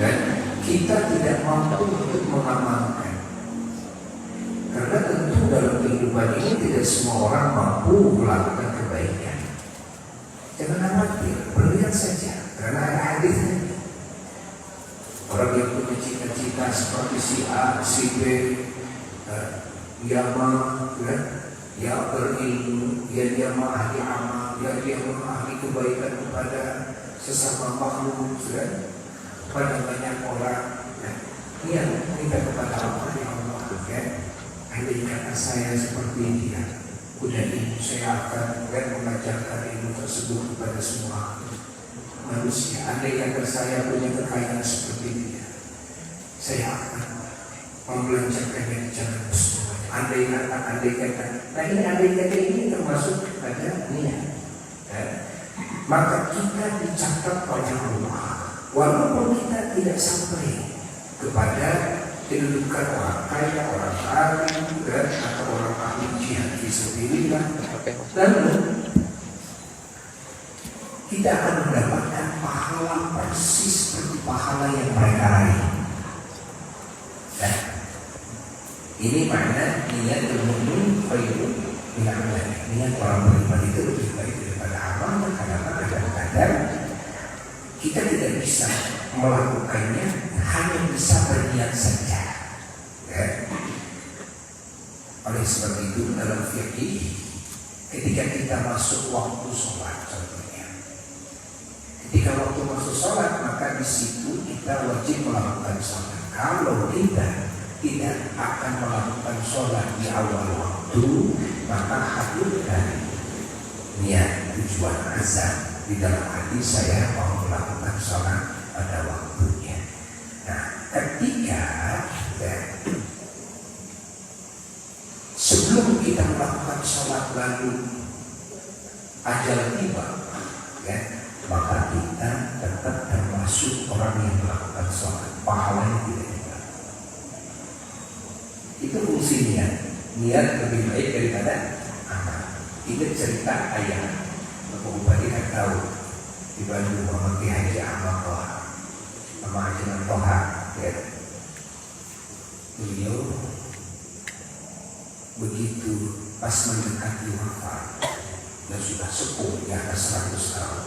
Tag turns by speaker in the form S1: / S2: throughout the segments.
S1: dan kita tidak mampu untuk mengamalkan. Karena tentu dalam kehidupan ini tidak semua orang mampu melakukan kebaikan. Jangan khawatir, berlihat saja, karena ada hadisnya. Orang yang punya cita-cita seperti si A, si B, dia berilmu, dia ahli amal, dia ahli kebaikan kepada sesama makhluk, pada banyak orang. Dia minta kepada Allah, ya Allah, andai kata saya seperti dia, udah ini saya akan mengajarkan ilmu tersebut kepada semua manusia. Andai kata saya punya kekayaan seperti dia, saya akan membelanjakannya di jalan semuanya. Andai kata. Nah ini andai kata ini termasuk pada niat. Maka kita dicatat oleh Allah, walaupun kita tidak sampai kepada kedudukan orang kaya, orang alim, atau orang ahli jihad fisabilillah, lalu kita akan mendapatkan pahala persis seperti pahala yang mereka raih. Nah, ini makna niat bermukmin khairun min amal. Niat orang beriman itu lebih baik daripada amal, karena kadang-kadang kita tidak bisa melakukannya, hanya bisa berniat saja. Oleh sebab itu dalam fikih, ketika kita masuk waktu sholat, contohnya, ketika waktu masuk sholat, maka di situ kita wajib melakukan sholat. Kalau kita tidak akan melakukan sholat di awal waktu, maka hadirkan niat tujuan azan di dalam hati saya mau melakukan sholat pada waktunya. Nah, ketika sebelum kita melakukan sholat lalu ajal tiba, maka kita tetap termasuk orang yang melakukan sholat, pahalanya tidak dibalas. Itu fungsi niat. Niat lebih baik daripada amal. Ini cerita ayah Bapak Bupati kan tahu di Bandung Muhammad Haji Ahmad Toha sama Haji Toha, beliau begitu pas mendekati wafat dan sudah sepuh di atas 100 tahun,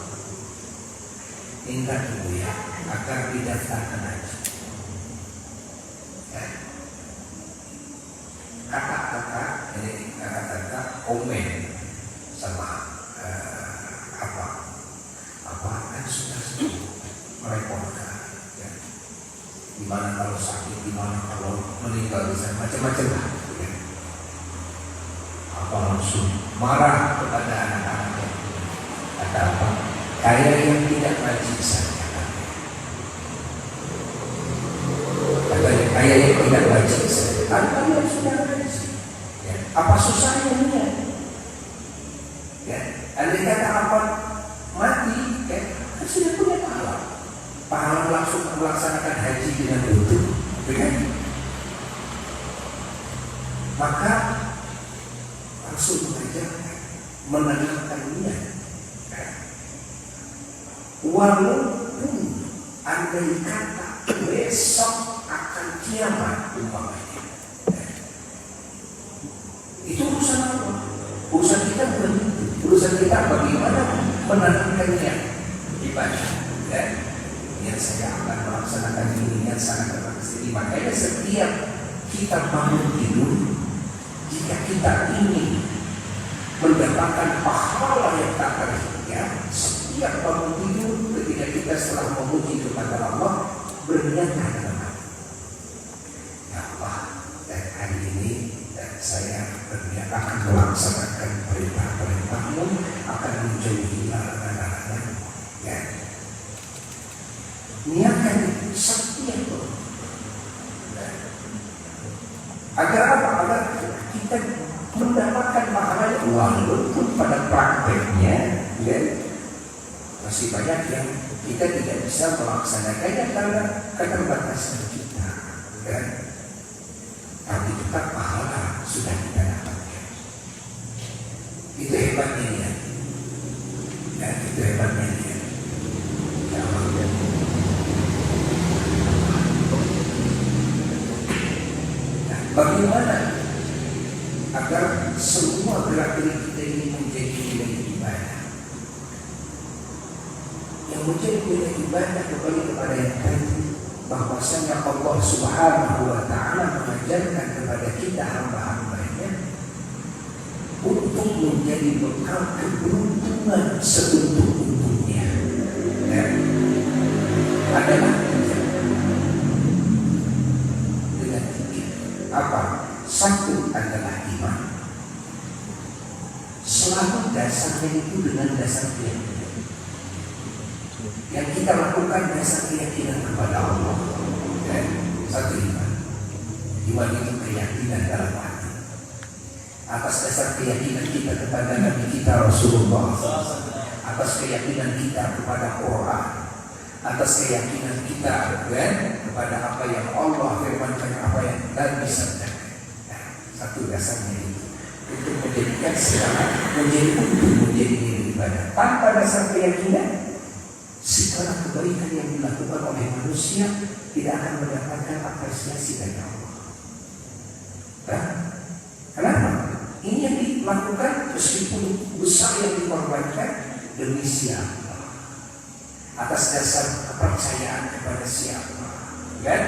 S1: minta ibu ya agar didaftarkan haji. Kata-kata komen sama kan sudah sepuh, merepotkan. Gimana kalau sakit, gimana kalau meninggal, bisa macam-macam lah. Apa langsung marah kepada anak-anaknya? Kata apa? Kayak yang tidak rajin saja. Katanya kayak yang tidak rajin saja. Kan kalian sudah rajin. Apa susahnya ini? Andai kata apa mati, kan sudah punya pahala. Pahala langsung melaksanakan haji dengan utuh, maka langsung mengajarkan, menanamkan niat. Walaupun andai kata besok akan kiamat umpamanya, itu urusan apa? Urusan kita bukan itu. Urusan kita bagaimana menanamkan niat ibadah. Niat saya akan melaksanakan ini, niat saya akan melaksanakan ini. Makanya setiap kita bangun tidur, jika kita ingin mendapatkan pahala yang tak terhingga, setiap bangun tidur ketika kita setelah memuji kepada Allah, berniatlah dalam hati, ya Allah, dan hari ini saya berniat akan melaksanakan perintah-perintahmu, akan menjauhi larangan-larangan. Niatkan itu setiap agar apa? Agar kita mendapatkan pahalanya, walaupun pada prakteknya masih banyak yang kita tidak bisa melaksanakannya karena keterbatasan kita, tapi tetap pahala sudah kita dapatkan. Itu hebatnya niat. Itu hebatnya niat. Ya Allah. Bagaimana agar semua gerak-gerik kita ini menjadi nilai ibadah? Yang menjadi nilai ibadah kembali kepada yang tadi, bahwasanya Allah Subhanahu wa Ta'ala mengajarkan kepada kita hamba-hambanya untuk menjadi bekal keberuntungan seuntung-untungnya. Adalah dengan tiga. Apa? Satu adalah iman. Selalu dasarnya itu dengan dasar keyakinan. Yang kita lakukan dasar keyakinan kepada Allah. Satu iman. Iman itu keyakinan dalam hati. Atas dasar keyakinan kita kepada Nabi kita Rasulullah, atas keyakinan kita kepada Quran, atas keyakinan kita kepada apa yang Allah firmankan, apa yang Nabi sabdakan. Satu dasarnya itu untuk menjadikan segala menjadi ibadah. Tanpa dasar keyakinan, segala kebaikan yang dilakukan oleh manusia tidak akan mendapatkan apresiasi dari Allah. Kenapa? Ini yang dilakukan meskipun besar yang dikorbankan demi siapa? Atas dasar kepercayaan kepada siapa? Kan?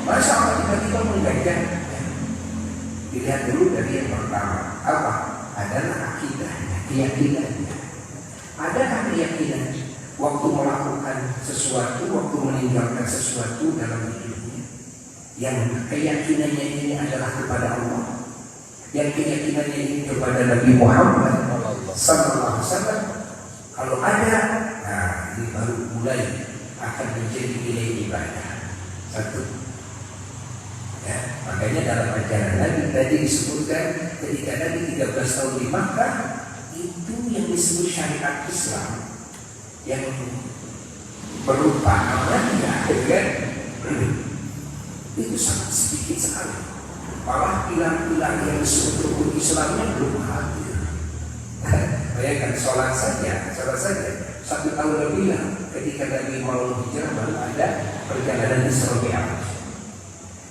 S1: Masa Allah tiba-tiba menggajar? Dilihat dulu dari yang pertama. Apa? Adalah akidahnya, keyakinannya. Adakah keyakinan waktu melakukan sesuatu, waktu meninggalkan sesuatu dalam hidupnya, yang keyakinannya ini adalah kepada Allah, yang keyakinannya ini kepada Nabi Muhammad sallallahu alaihi wasallam? Kalau ada, nah ini baru mulai akan menjadi nilai ibadah. Satu. Ya, makanya dalam ajaran Nabi tadi disebutkan ketika Nabi 13 tahun di Makkah, itu yang disebut syariat Islam yang berupa amanah, kan? Itu sangat sedikit sekali. Malah pilar-pilar yang disebut rukun Islamnya belum hadir. Bayangkan sholat saja 1 tahun lebih lah ketika Nabi mau hijrah baru ada perjalanan Isra Mi'raj.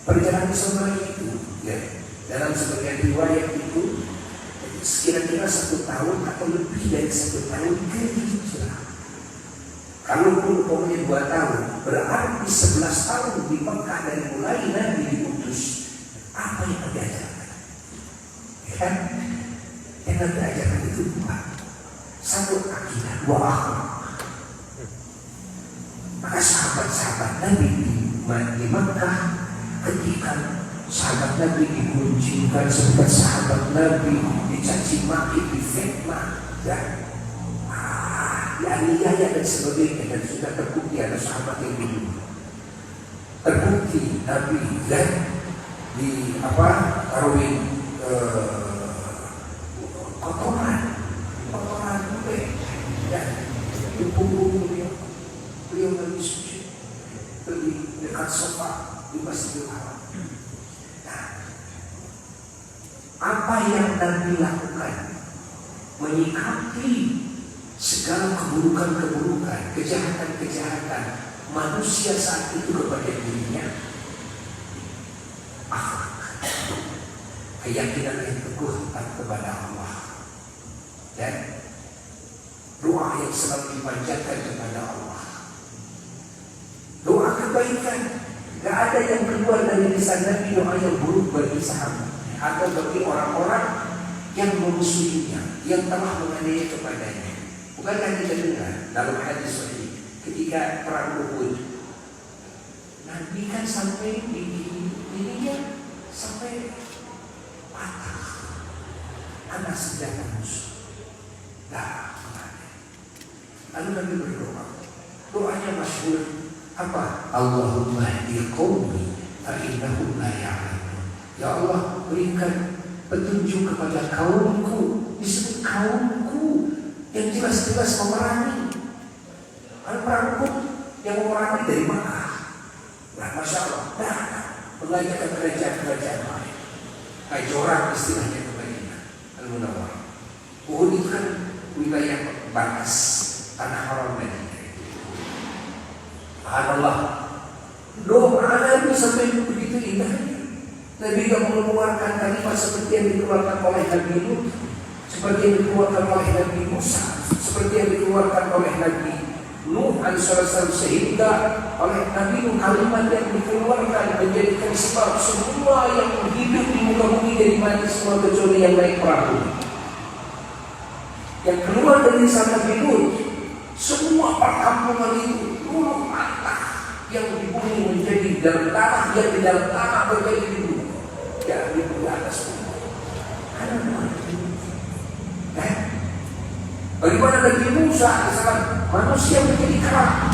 S1: Perjalanan Isra itu, ya, dalam sebagian riwayat itu kira-kira 1 tahun atau lebih dari 1 tahun ke hijrah. Kalaupun umpamanya 2 tahun, berarti 11 tahun di Mekah dari mulai Nabi diutus. Apa yang diajarkan? Ya kan? Yang diajarkan itu 2. 1 akidah, 2 akhlak. Maka sahabat-sahabat Nabi di Mekah, ketika sahabat Nabi dikuncingkan, sebagai sahabat Nabi dicaci maki, difitnah, dan dianiaya dan sebagainya, dan sudah terbukti ada sahabat yang dibunuh. Terbukti Nabi dan di taruhin kotoran dan di punggung beliau lagi sujud di dekat sofa di Masjidil Haram. Nah, apa yang Nabi lakukan menyikapi segala keburukan-keburukan, kejahatan-kejahatan manusia saat itu kepada dirinya, akhlak, keyakinan yang teguh kepada Allah, dan doa yang selalu dipanjatkan kepada Allah, doa kebaikan. Gak ada yang keluar dari lisan Nabi doa yang buruk bagi sahabat atau bagi orang-orang yang memusuhinya, yang telah menganiaya kepadanya. Bukankah kita dengar dalam hadis sahih ketika perang Uhud, Nabi kan sampai ininya sampai patah, anak senjata musuh. Nah, lalu Nabi berdoa. Doanya masyhur apa? Allahumma hdi qaumi fa innahum la ya'lamun. Ya Allah, berikan petunjuk kepada kaumku. Disebut kaumku yang jelas-jelas memerangi. Kan perang yang memerangi dari Makkah. Nah, Masya Allah, mengajarkan kerajaan-kerajaan lain. Kajoran istilahnya ke Madinah Al-Munawwarah. Uhud itu kan wilayah batas tanah haram Madinah. Allah, doa Nabi sampai begitu begitu indahnya. Nabi tidak mengeluarkan kalimat seperti yang dikeluarkan oleh Nabi Lut, seperti yang dikeluarkan oleh Nabi Musa, seperti yang dikeluarkan oleh Nabi Nuh alaihissalam, sehingga oleh Nabi Nuh kalimat yang dikeluarkan menjadikan sebab semua yang hidup di muka bumi jadi mati semua kecuali yang naik perahu. Yang keluar dari sana Nabi Lut, semua perkampungan itu dulu patah, yang di bumi menjadi dalam tanah, yang di dalam tanah menjadi di bumi, yang di atas bumi. Karena bagaimana Nabi Musa alaihissalam, manusia menjadi kera.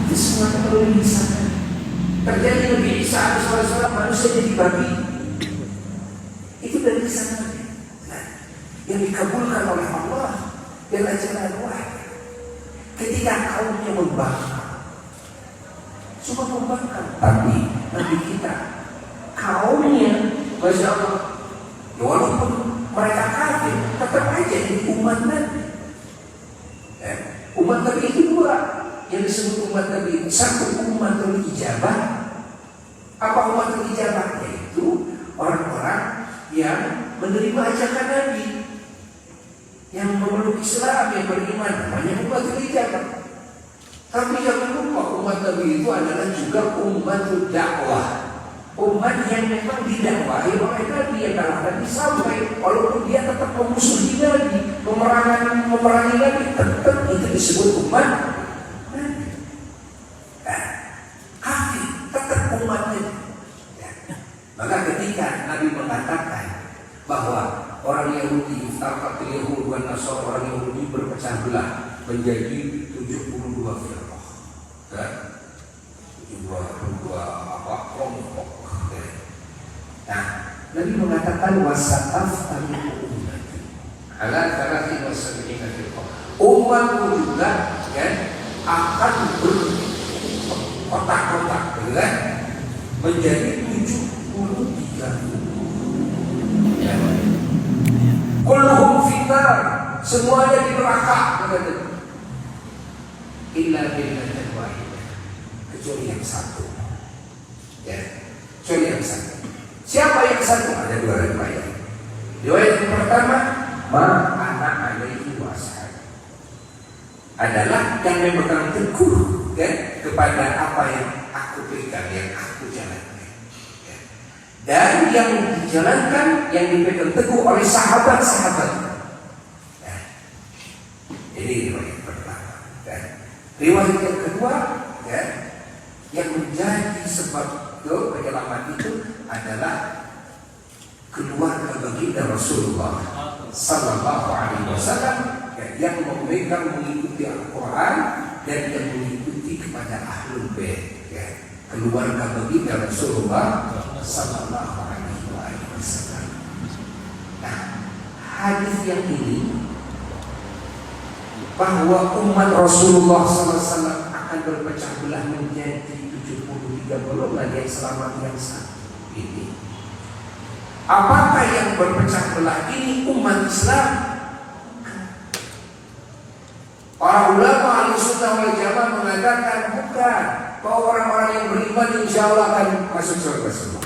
S1: Itu semuanya perlu disana. Terjadi Nabi Isa alaihissalam, manusia jadi babi. Itu dari sana. Yang dikabulkan oleh Allah dan ajaran wahyu. Ketika kaumnya membangkang, cuma membangkang, tapi Nabi kita kaumnya, masya Allah, walaupun mereka kafir, tetap aja jadi umat Nabi. Umat Nabi itu dua yang disebut umat Nabi. Satu umatul ijabah. Apa umatul ijabah? Yaitu orang-orang yang menerima ajakan Nabi, yang memeluk Islam, yang beriman, namanya umatul ijabah. Tapi jangan lupa umat Nabi itu adalah juga umatul dakwah, umat yang memang didakwahi oleh Nabi, yang dalam Nabi sampai, walaupun dia tetap memusuhi Nabi, memerangi Nabi, tetap itu disebut umat Nabi. Kafir tetap umatnya. Maka ketika Nabi mengatakan bahwa orang Yahudi, Tarqatul Yahud dan Nasr, orang Yahudi berpecah belah menjadi 72 firqah. 72 kelompok. Nah, Nabi mengatakan wasataf ummati ala 73 firqah. Umatku juga akan berkotak-kotak menjadi 73. Kulluhum finnar, semuanya di neraka. Illa billatan wahidah, kecuali yang satu. Kecuali yang satu. Siapa yang satu? Ada dua riwayat. Riwayat yang pertama, ma ana alaihi wasallam, adalah yang memegang teguh kepada apa yang aku pegang, yang aku jalankan. Dan yang dijalankan, yang dipegang teguh oleh sahabat-sahabat. Ini riwayat pertama. Riwayat yang kedua, yang menjadi sebab penyelamat itu adalah keluarga baginda Rasulullah Sallallahu Alaihi Wasallam, yang memegang, mengikuti Al-Quran dan yang mengikuti kepada Ahlul Bait, keluarga baginda Rasulullah Sallallahu Alaihi Wasallam. Nah, hadis yang ini bahwa umat Rasulullah SAW akan berpecah belah menjadi 73 golongan yang selamat yang satu ini. Apakah yang berpecah belah ini umat Islam? Para ulama Ahlussunnah wal Jamaah mengatakan bukan, bahwa orang-orang yang beriman insya Allah akan masuk surga semua.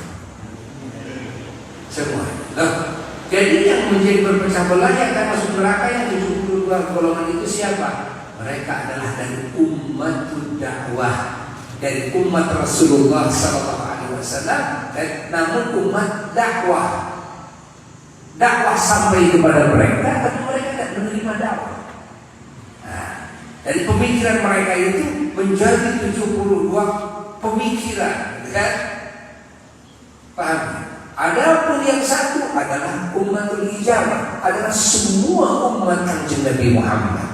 S1: Nah, jadi yang menjadi berpecah belah yang akan masuk neraka yang 72 golongan itu siapa? Mereka adalah dari umat dakwah, dari umat Rasulullah SAW, dan namun umat dakwah sampai kepada mereka, tapi mereka tidak menerima dakwah. Nah, dari pemikiran mereka itu menjadi 72 pemikiran, kan? Paham? Adapun yang satu adalah umatul ijabah, adalah semua umat Kanjeng Nabi Muhammad.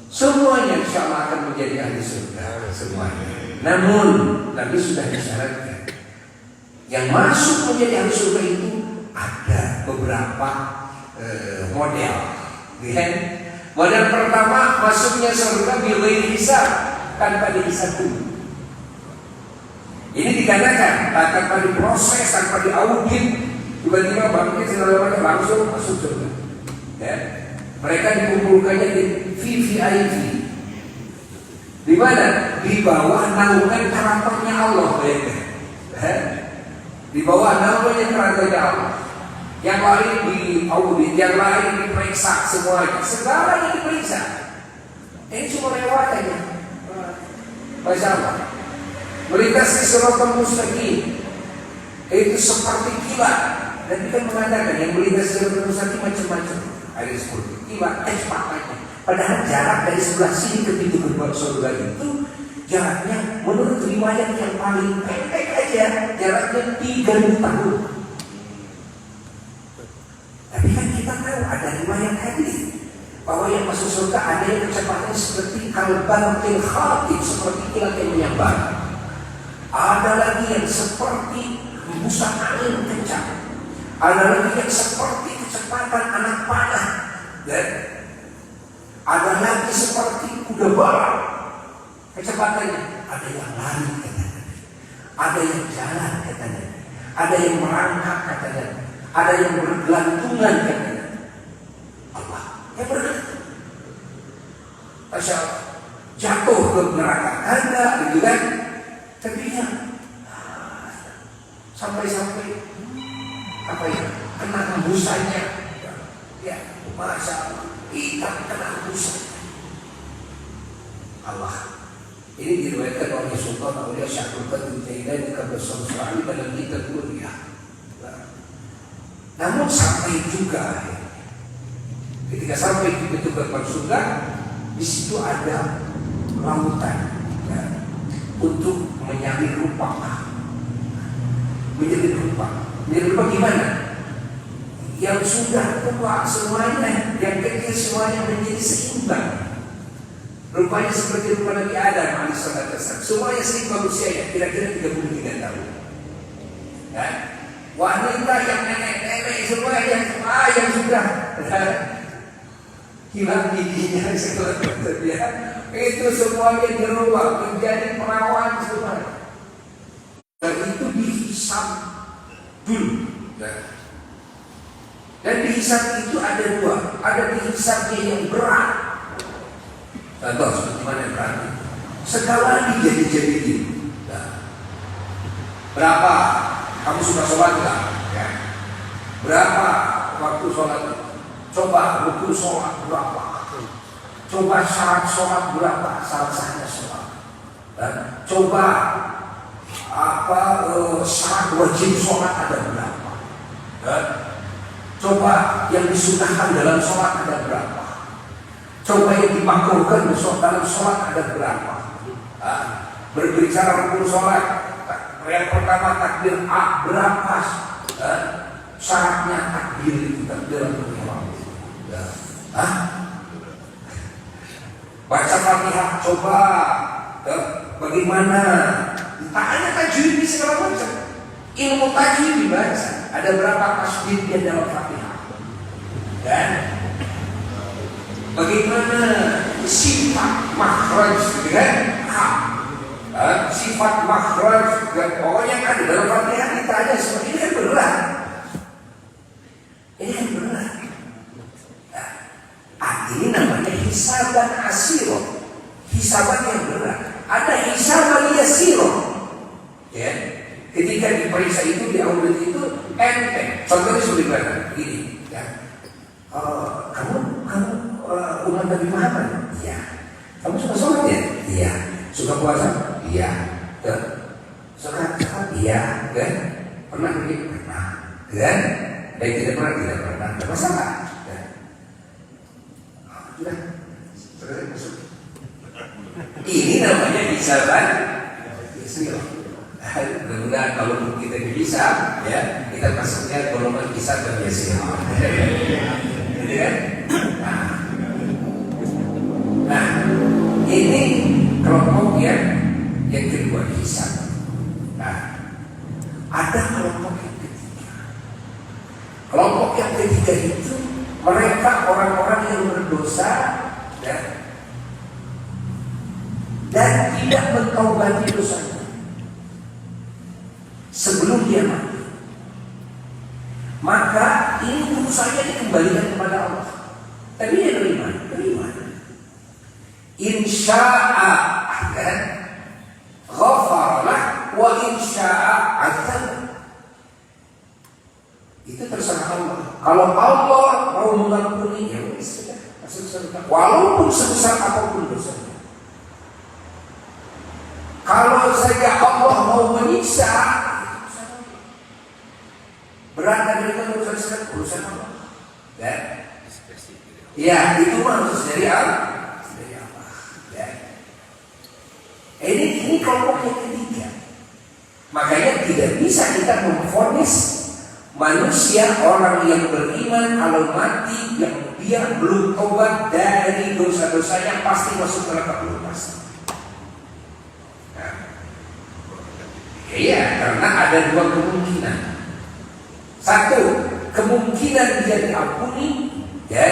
S1: Semuanya insya Allah akan menjadi ahli surga, semuanya. Namun Nabi sudah disyaratkan, yang masuk menjadi ahli surga itu ada beberapa model. Model pertama, masuknya surga bighairi hisab, tanpa dihisab dulu. Ini dikatakan tanpa diproses, tanpa diaudit, tiba-tiba bangkit segala macam langsung masuk surga. Mereka dikumpulkannya di VVIP, Di mana? Di bawah naungan karakternya Allah, bayangkan. Di bawah naungan karakternya Allah. Yang lain di audit, yang lain diperiksa semuanya, segalanya diperiksa. Ini cuma lewat aja. Masya Allah. Melintas di siratal mustaqim itu seperti kilat. Dan kita mengatakan yang melintas di siratal mustaqim macam-macam. Ada seperti kilat, matanya. Padahal jarak dari sebelah sini ke pintu gerbang surga itu jaraknya menurut riwayat yang paling pendek aja jaraknya 3.000 tahun. Tapi kan kita tahu ada riwayat hadis bahwa yang masuk surga ada yang kecepatan seperti al-barqil khatib, seperti kilat yang menyambar. Ada lagi yang seperti hembusan angin kencang. Ada lagi yang seperti kecepatan anak panah. Dan ada lagi seperti kuda balap kecepatannya. Ada yang lari katanya, ada yang jalan katanya, ada yang merangkak katanya, ada yang bergelantungan katanya. Allah yang bergelantungan, Masya Allah, jatuh ke neraka ada gitu kan. Tapi ya sampai-sampai apa ya, kena hembusannya ya, Masya Allah, ikan kena hembusan Allah. Ini diriwayatkan oleh Sultan Aulia Syahrul Qadir Jailani Qaddasallahu sirrahu dalam kitab Kuliah. Namun sampai juga ketika sampai di pintu gerbang surga, di situ ada lautan ya, untuk menyamai rupa. Menjadi rupa. Menjadi rupa gimana? Yang sudah tua semuanya, yang kecil semuanya menjadi seimbang. Rupanya seperti rupa Nabi Adam alaihissalam. Semuanya seimbang usianya, kira-kira 33 tahun. Ya? Wanita yang nenek-nenek semua yang sudah hilang giginya setelah terbiasa, itu semuanya dirubah menjadi perawan semua. Dan itu dihisab dulu. Dan dihisab itu ada dua. Ada dihisabnya yang berat. Contoh seperti mana yang berat? Segala dijadi-jadiin. Berapa kamu suka sholat nggak? Ya. Berapa waktu sholat? Coba rukun sholat berapa? Coba syarat sholat berapa? Syarat-syaratnya sholat. Dan coba syarat wajib sholat ada berapa? Dan coba yang disunahkan dalam sholat ada berapa? Coba yang dimakruhkan dalam sholat ada berapa? Berbicara rukun sholat, yang pertama takbir A berapa? Syaratnya takbir itu takbir Allah. Baca Fatihah coba bagaimana? Tak hanya tajwid di segala macam. Ilmu tajwid dibaca. Ada berapa tasbih dalam Fatihah? Dan bagaimana sifat makhraj dengan sifat makhraj, pokoknya yang ada dalam Fatihah kita ada seperti ini kan berat. Ini kan berat. Ini namanya hisaban asiro, hisaban yang berat. Ada hisaban yasiro. Ya, ketika diperiksa itu, diaudit itu enteng. Contohnya seperti mana? Ini, ya. Kamu umat Nabi Muhammad? Iya. Kamu suka sholat ya? Iya. Suka puasa? Iya. Suka zakat? Iya. Kan? Pernah pergi? Pernah. Kan? Baik tidak pernah? Tidak pernah. Tidak masalah. Sudah. Selesai masuk. Ini namanya hisaban yasir. Mudah-mudahan kalau kita bisa, ya kita masuknya golongan hisaban yasir. Jadi kan? Nah, ini kelompok yang kedua hisab. Nah, ada kelompok yang ketiga. Kelompok yang ketiga itu mereka orang-orang yang berdosa dan tidak bertaubati dosanya sebelum dia mati. Maka ini dosanya dikembalikan kepada Allah. Tapi dia terima. Insya'a kan? Ghafaralah wa insya'a azab. Itu terserah Allah. Kalau Allah mau mengampuni, ya sudah, masuk surga. Walaupun sebesar apapun dosanya. Kalau saja Allah mau menyiksa, berat dari urusan Allah. Ya, ya itu maksud dari Allah. Ya. Ini kelompok yang ketiga. Makanya tidak bisa kita memvonis manusia orang yang beriman kalau mati yang dia belum tobat dari dosa-dosanya pasti masuk neraka belum pasti. Iya, karena ada dua kemungkinan. Satu, kemungkinan dia diampuni ya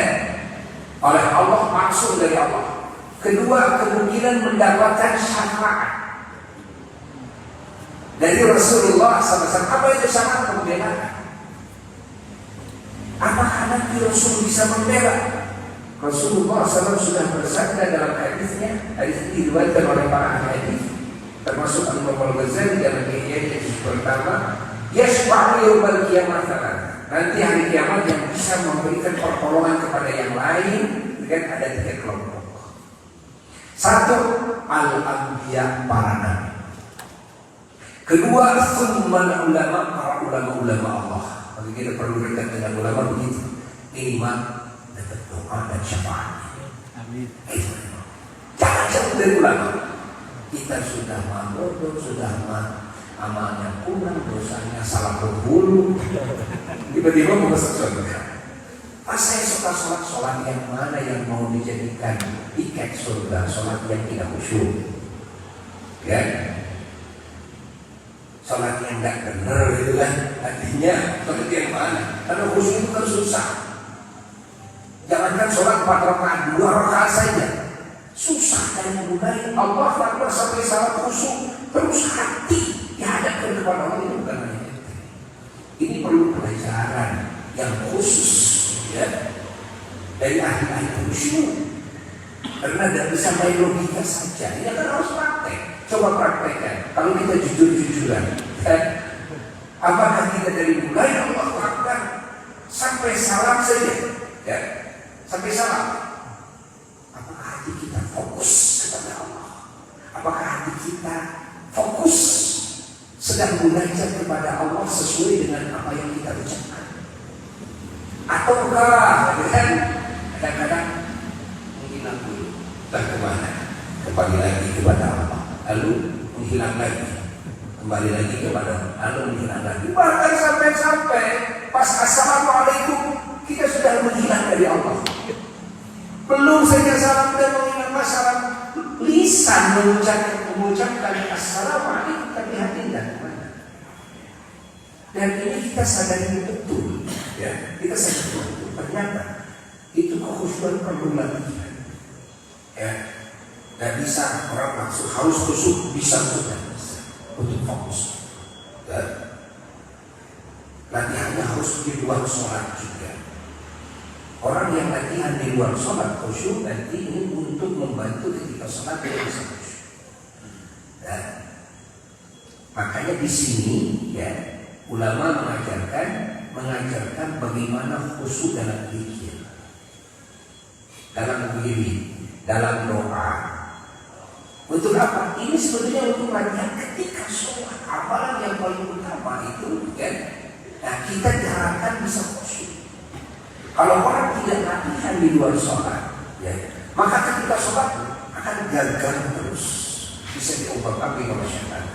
S1: oleh Allah, maksud dari Allah. Kedua, kemungkinan mendapatkan syafaat dari Rasulullah SAW. Apa itu syafaat? Pembelaan. Apakah nanti Rasul bisa membela? Rasulullah SAW sudah bersabda dalam hadisnya, hadis ini diriwayatkan oleh para ahli hadis, termasuk Imam Al-Ghazali dalam Ihya pertama, yashfa'u yaumal qiyamah. Nanti hari kiamat yang bisa memberikan pertolongan kepada yang lain dengan ada tiga kelompok. Satu, al-anbiya, para nabi. Kedua, summal ulama, para ulama-ulama Allah. Bagi kita perlu dekat dengan ulama begitu. Kelima, dapat doa dan syafaat. Amin. Jangan jauh dari ulama. Kita sudah bodoh, sudah amalnya kurang, dosanya salah berbulu. Tiba-tiba mau masuk surga. Pas saya suka sholat yang mana yang mau dijadikan tiket surga? Sholat yang tidak khusyuk, ya? Sholat yang tidak benar itu kan? Artinya sholat yang mana? Karena khusyuk itu kan susah. Jangankan sholat 4 rakaat, 2 rakaat saja susah dan mulai Allah Akbar sampai salat khusyuk, terus hati dihadapkan kepada Allah. Itu bukan hanya itu. Ini perlu pelajaran yang khusus ya dari ahli-ahli khusyuk, karena tidak bisa main logika saja. Ini kan harus praktek. Coba praktekkan. Kalau kita jujur-jujuran, apakah kita dari mulai Allah Akbar sampai salam saja, ya, sampai salam, apakah hati kita fokus kepada Allah? Apakah hati kita fokus sedang munajat kepada Allah sesuai dengan apa yang kita ucapkan? Ataukah kadang-kadang menghilang dulu, entah kemana, kembali lagi kepada Allah, lalu menghilang lagi, kembali lagi kepada Allah, lalu menghilang lagi. Bahkan sampai pas assalamualaikum kita sudah menghilang dari Allah. Belum saja salam dan mengingat masalah lisan mengucapkan assalamualaikum, tapi hati tidak kemana. Dan ini kita sadari betul, ya, kita sadari betul. Ternyata itu kekhusyuan perlu latihan, ya. Dan bisa orang maksud harus khusyuk bisa untuk fokus. Ya. Latihannya harus di luar sholat juga. Orang yang latihan di luar sholat khusyuk nanti ini untuk membantu ketika sholat dia bisa khusyuk. Ya. Makanya di sini ya ulama mengajarkan bagaimana khusyuk dalam zikir, dalam diri, dalam doa. Untuk apa? Ini sebetulnya untuk latihan ketika sholat. Amalan yang paling utama itu kan, nah kita diharapkan bisa khusyuk. Kalau orang tidak latihan di luar sholat, ya, maka ketika sholat akan gagal terus, bisa diobak-abik oleh syaitan.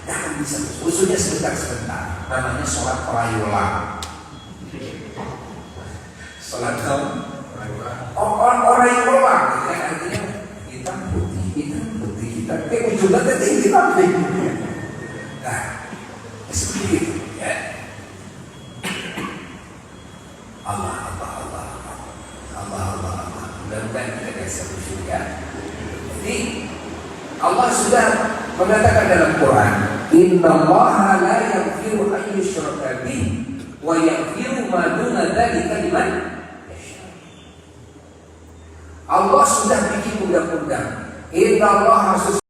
S1: Jangan bisa, khususnya sebentar, namanya sholat prayola. Sholat orang yang berwak, ya, artinya hitam putih, kita ujungnya tinggi tapi, nah, seperti itu, ya. Allah. Mudah-mudahan kita bisa khusyuk ya. Jadi Allah sudah mengatakan dalam Quran, Innallaha la yaghfiru an yushraka bihi wa yaghfiru ma duna dzalika liman yasha. Allah sudah bikin undang-undang Inna Allah